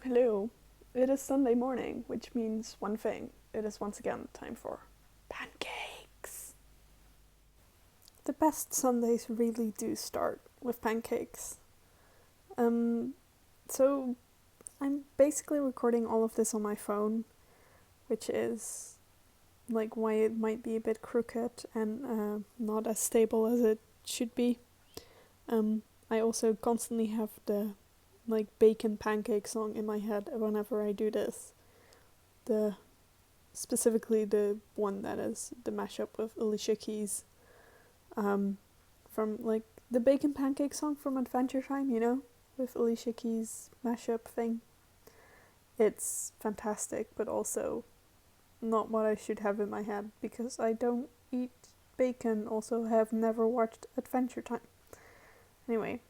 Hello. It is Sunday morning, which means one thing. It is once again time for pancakes. The best Sundays really do start with pancakes. Um, so I'm basically recording all of this on my phone, which is like why it might be a bit crooked and not as stable as it should be. I also constantly have the like bacon pancake song in my head whenever I do this. The specifically the one that is the mashup with Alicia Keys, from like the bacon pancake song from Adventure Time, with Alicia Keys mashup thing. It's fantastic, but also not what I should have in my head because I don't eat bacon. Also, have never watched Adventure Time. Anyway,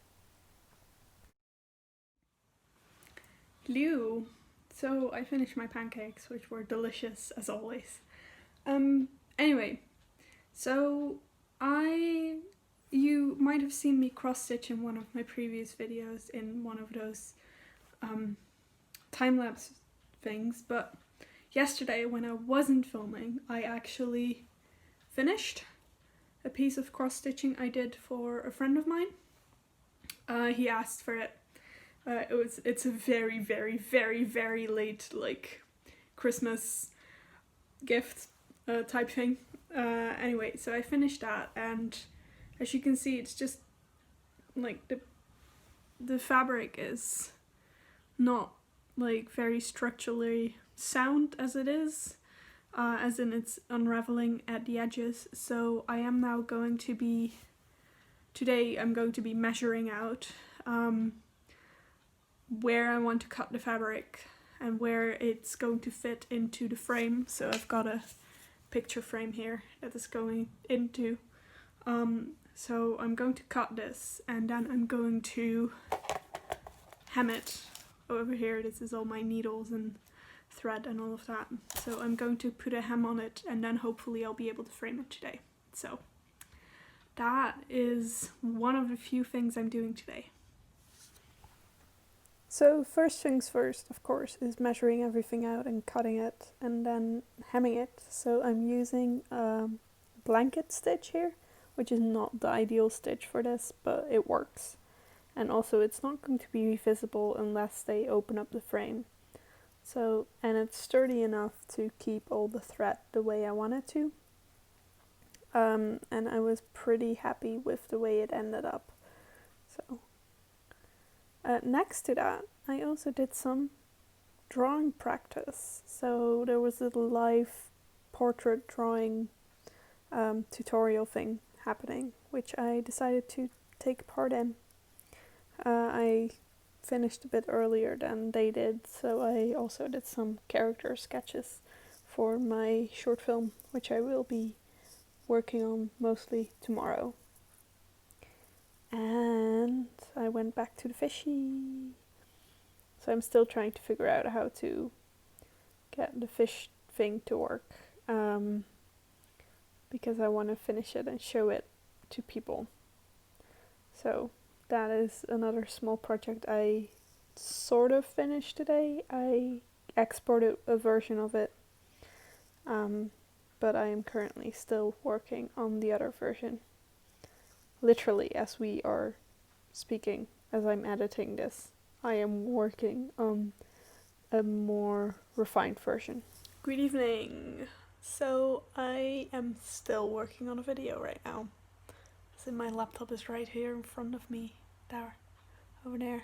hello. So I finished my pancakes, which were delicious as always. Anyway, so you might have seen me cross stitch in one of my previous videos in one of those time lapse things, but yesterday when I wasn't filming, I actually finished a piece of cross stitching I did for a friend of mine. He asked for it. It's a very, very, very, very late like Christmas gift type thing. Anyway, so I finished that, and as you can see, it's just like the fabric is not like very structurally sound as it is, as in it's unraveling at the edges. So I am now going to be today I'm going to be measuring out where I want to cut the fabric and where it's going to fit into the frame. So I've got a picture frame here that is going into. So I'm going to cut this and then I'm going to hem it over here. This is all my needles and thread and all of that. So I'm going to put a hem on it and then hopefully I'll be able to frame it today. So that is one of the few things I'm doing today. So first things first, of course, is measuring everything out and cutting it and then hemming it. So I'm using a blanket stitch here, which is not the ideal stitch for this, but it works. And also it's not going to be visible unless they open up the frame. So, and it's sturdy enough to keep all the thread the way I want it to. And I was pretty happy with the way it ended up. So next to that, I also did some drawing practice. So there was a live portrait drawing tutorial thing happening, which I decided to take part in. I finished a bit earlier than they did, so I also did some character sketches for my short film, which I will be working on mostly tomorrow. And I went back to the fishy. So I'm still trying to figure out how to get the fish thing to work, because I want to finish it and show it to people. So that is another small project I sort of finished today. I exported a version of it, but I am currently still working on the other version. Literally, as we are speaking, as I'm editing this, I am working on a more refined version. Good evening. So I am still working on a video right now. So my laptop is right here in front of me, there, over there.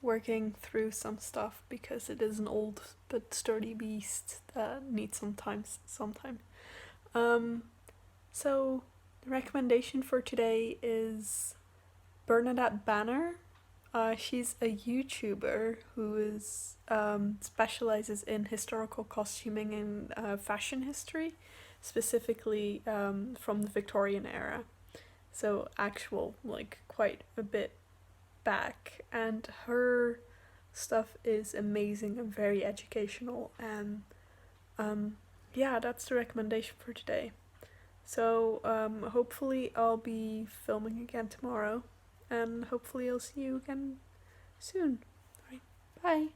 Working through some stuff because it is an old but sturdy beast that needs some time. So the recommendation for today is Bernadette Banner. She's a YouTuber who is specializes in historical costuming and fashion history, specifically from the Victorian era. So actual, like, quite a bit back, and her stuff is amazing and very educational, and yeah, that's the recommendation for today. So hopefully I'll be filming again tomorrow, and hopefully I'll see you again soon. Alright, Bye!